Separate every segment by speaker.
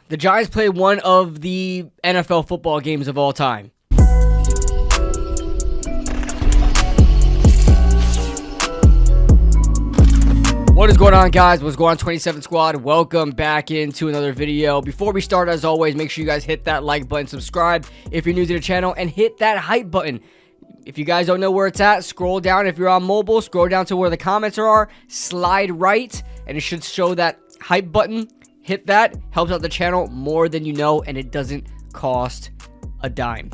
Speaker 1: The Giants play one of the NFL football games of all time. What is going on, guys? What's going on, 27 Squad? Welcome back into another video. Before we start, as always, make sure you guys hit that like button, subscribe if you're new to the channel, and hit that hype button. If you guys don't know where it's at, scroll down. If you're on mobile, scroll down to where the comments are, slide right, and it should show that hype button. Hit that. Helps out the channel more than you know, and it doesn't cost a dime.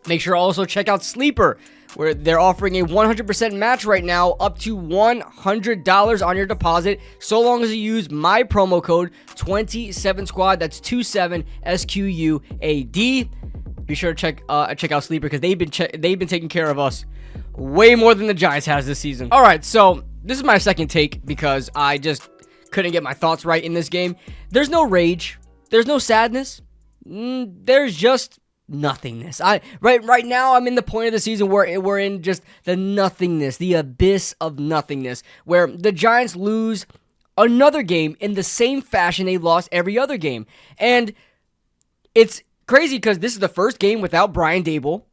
Speaker 1: Make sure also check out Sleeper, where they're offering a 100% match right now, up to $100 on your deposit, so long as you use my promo code 27Squad. That's 27SQUAD. Be sure to check out Sleeper, because they've been taking care of us way more than the Giants has this season. All right, so this is my second take because I just couldn't get my thoughts right in this game. There's no rage. There's no sadness. There's just nothingness. Right now I'm in the point of the season where we're in just the nothingness, the abyss of nothingness, where the Giants lose another game in the same fashion they lost every other game. And it's crazy because this is the first game without Brian Daboll.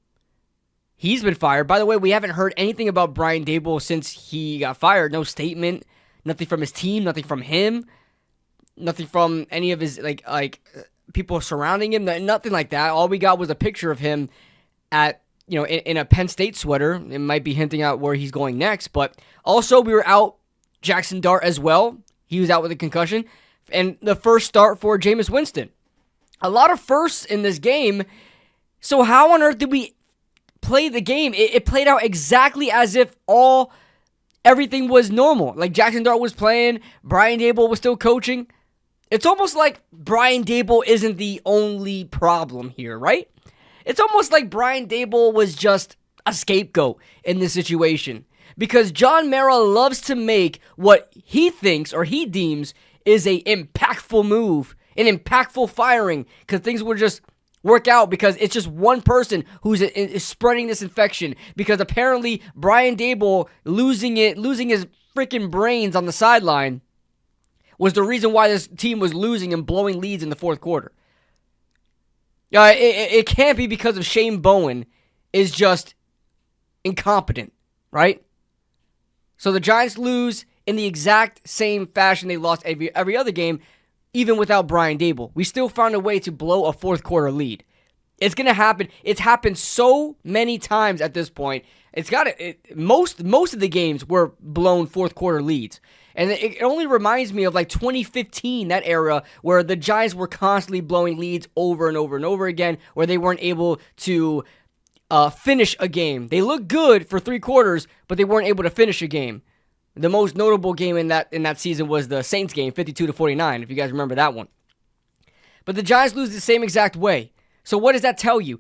Speaker 1: He's been fired. By the way, we haven't heard anything about Brian Daboll since he got fired. No statement, nothing from his team, nothing from him, nothing from any of his like people surrounding him, nothing like that. All we got was a picture of him at, in a Penn State sweater. It might be hinting out where he's going next, but also we were out Jackson Dart as well. He was out with a concussion, and the first start for Jameis Winston. A lot of firsts in this game. So how on earth did we play the game? It played out exactly as if everything was normal. Like Jackson Dart was playing, Brian Daboll was still coaching. It's almost like Brian Daboll isn't the only problem here, right? It's almost like Brian Daboll was just a scapegoat in this situation, because John Mara loves to make what he thinks or he deems is a impactful move, an impactful firing, because things will just work out because it's just one person who's is spreading this infection, because apparently Brian Daboll losing his freaking brains on the sideline was the reason why this team was losing and blowing leads in the fourth quarter. It can't be because of Shane Bowen is just incompetent, right? So the Giants lose in the exact same fashion they lost every other game, even without Brian Daboll. We still found a way to blow a fourth quarter lead. It's going to happen. It's happened so many times at this point. Most of the games were blown fourth quarter leads. And it only reminds me of like 2015, that era where the Giants were constantly blowing leads over and over and over again, where they weren't able to finish a game. They looked good for 3 quarters, but they weren't able to finish a game. The most notable game in that season was the Saints game, 52-49, if you guys remember that one. But the Giants lose the same exact way. So what does that tell you?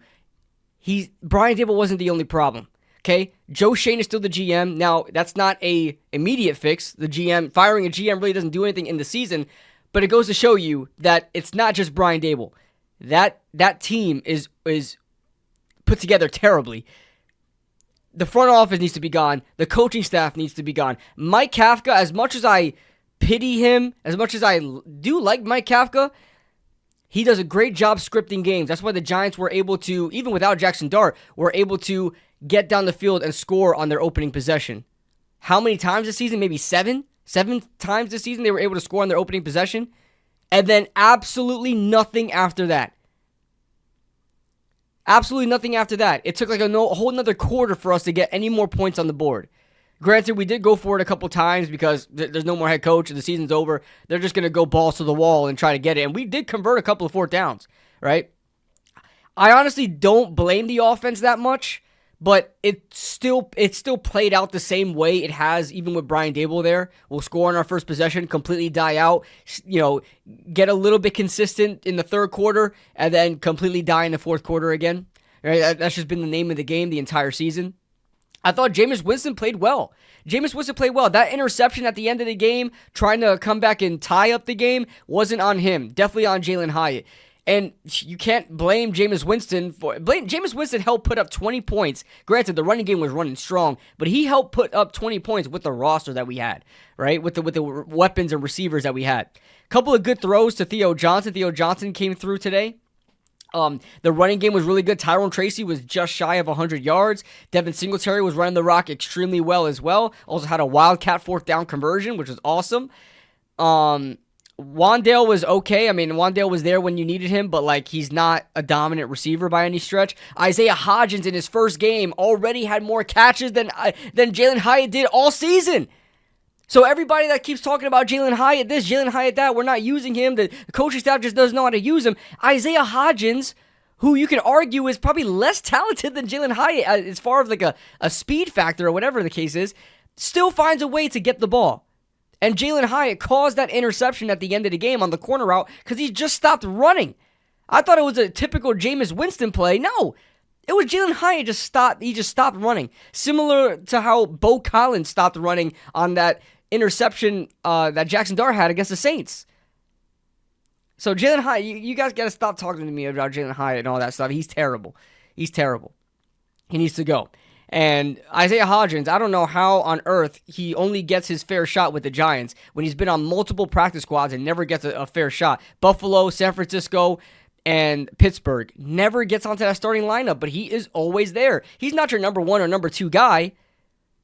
Speaker 1: Brian Daboll wasn't the only problem. Okay, Joe Shane is still the GM. Now, that's not a immediate fix. Firing a GM really doesn't do anything in the season, but it goes to show you that it's not just Brian Daboll. That team is put together terribly. The front office needs to be gone. The coaching staff needs to be gone. Mike Kafka, as much as I pity him, as much as I do like Mike Kafka, he does a great job scripting games. That's why the Giants were able to, even without Jackson Dart, were able to get down the field and score on their opening possession. How many times this season? Maybe 7? 7 times this season they were able to score on their opening possession. And then absolutely nothing after that. Absolutely nothing after that. It took like a whole another quarter for us to get any more points on the board. Granted, we did go for it a couple times because there's no more head coach and the season's over. They're just going to go balls to the wall and try to get it. And we did convert a couple of 4th downs, right? I honestly don't blame the offense that much, but it still played out the same way it has even with Brian Daboll there. We'll score on our first possession, completely die out, get a little bit consistent in the 3rd quarter, and then completely die in the 4th quarter again. Right? That's just been the name of the game the entire season. I thought Jameis Winston played well. That interception at the end of the game, trying to come back and tie up the game, wasn't on him. Definitely on Jalen Hyatt. And you can't blame Jameis Winston for Jameis Winston helped put up 20 points. Granted, the running game was running strong, but he helped put up 20 points with the roster that we had, right? With the weapons and receivers that we had. Couple of good throws to Theo Johnson. Theo Johnson came through today. The running game was really good. Tyrone Tracy was just shy of 100 yards. Devin Singletary was running the rock extremely well as well. Also had a wildcat fourth down conversion, which was awesome. Wandale was okay. I mean, Wandale was there when you needed him, but like he's not a dominant receiver by any stretch. Isaiah Hodgins in his first game already had more catches than Jalen Hyatt did all season. So everybody that keeps talking about Jalen Hyatt this, Jalen Hyatt that, we're not using him, the coaching staff just doesn't know how to use him. Isaiah Hodgins, who you can argue is probably less talented than Jalen Hyatt as far as like a speed factor or whatever the case is, still finds a way to get the ball. And Jalen Hyatt caused that interception at the end of the game on the corner route because he just stopped running. I thought it was a typical Jameis Winston play. No, it was Jalen Hyatt just stopped. He just stopped running. Similar to how Bo Collins stopped running on that interception that Jackson Dart had against the Saints. So Jalen Hyatt, you guys got to stop talking to me about Jalen Hyatt and all that stuff. He's terrible. He's terrible. He needs to go. And Isaiah Hodgins, I don't know how on earth he only gets his fair shot with the Giants when he's been on multiple practice squads and never gets a fair shot. Buffalo, San Francisco, and Pittsburgh never gets onto that starting lineup, but he is always there. He's not your number one or number two guy,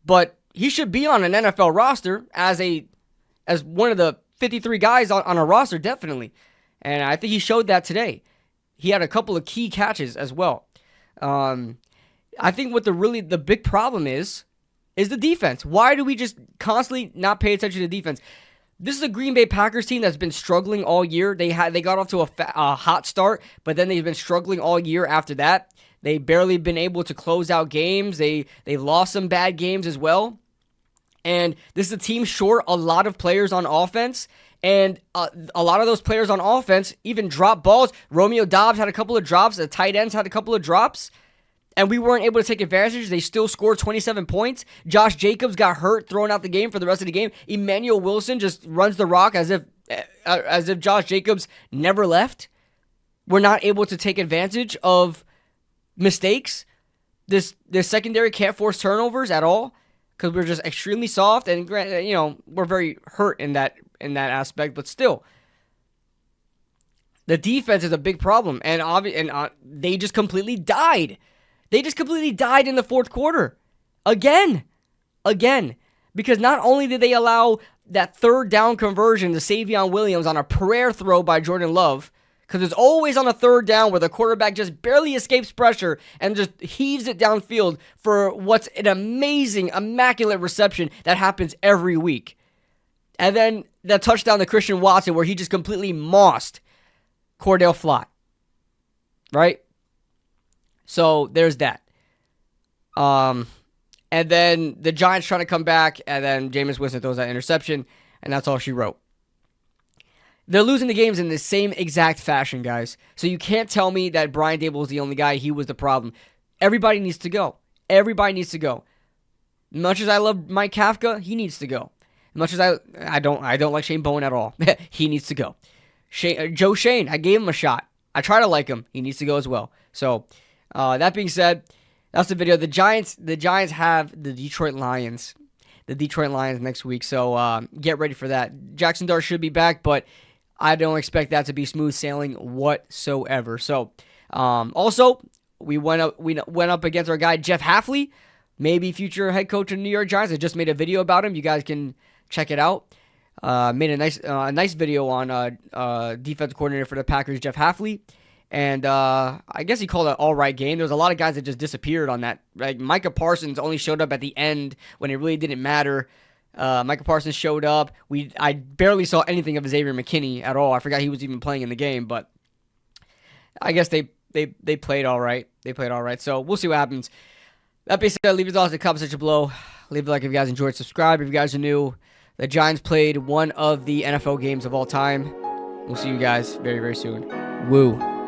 Speaker 1: but he should be on an NFL roster as one of the 53 guys on a roster, definitely. And I think he showed that today. He had a couple of key catches as well. I think what the big problem is the defense. Why do we just constantly not pay attention to defense? This is a Green Bay Packers team that's been struggling all year. They got off to a hot start, but then they've been struggling all year after that. They've barely been able to close out games. They lost some bad games as well. And this is a team short a lot of players on offense. And a lot of those players on offense even drop balls. Romeo Doubs had a couple of drops. The tight ends had a couple of drops. And we weren't able to take advantage. They still scored 27 points. Josh Jacobs got hurt, thrown out the game for the rest of the game. Emmanuel Wilson just runs the rock as if Josh Jacobs never left. We're not able to take advantage of mistakes. This secondary can't force turnovers at all because we're just extremely soft. And we're very hurt in that aspect. But still, the defense is a big problem, and they just completely died. They just completely died in the fourth quarter. Again. Because not only did they allow that third down conversion to Savion Williams on a prayer throw by Jordan Love, because it's always on a third down where the quarterback just barely escapes pressure and just heaves it downfield for what's an amazing, immaculate reception that happens every week. And then the touchdown to Christian Watson where he just completely mossed Cordell Flott. Right? So there's that. And then the Giants trying to come back, and then Jameis Winston throws that interception, and that's all she wrote. They're losing the games in the same exact fashion, guys. So you can't tell me that Brian Daboll is the only guy. He was the problem. Everybody needs to go. Everybody needs to go. Much as I love Mike Kafka, he needs to go. Much as I don't like Shane Bowen at all. He needs to go. Joe Shane, I gave him a shot. I try to like him. He needs to go as well. So that being said, that's the video. The Giants have the Detroit Lions. The Detroit Lions next week. So get ready for that. Jackson Dart should be back, but I don't expect that to be smooth sailing whatsoever. So also, we went up against our guy Jeff Hafley, maybe future head coach of the New York Giants. I just made a video about him. You guys can check it out. Made a nice video on defensive coordinator for the Packers, Jeff Hafley. And I guess he called it an all-right game. There was a lot of guys that just disappeared on that. Like Micah Parsons only showed up at the end when it really didn't matter. Micah Parsons showed up. I barely saw anything of Xavier McKinney at all. I forgot he was even playing in the game, but I guess they played all right. They played all right. So we'll see what happens. That being said, leave your thoughts in the comment section below. Leave a like if you guys enjoyed. Subscribe if you guys are new. The Giants played one of the NFL games of all time. We'll see you guys very, very soon. Woo.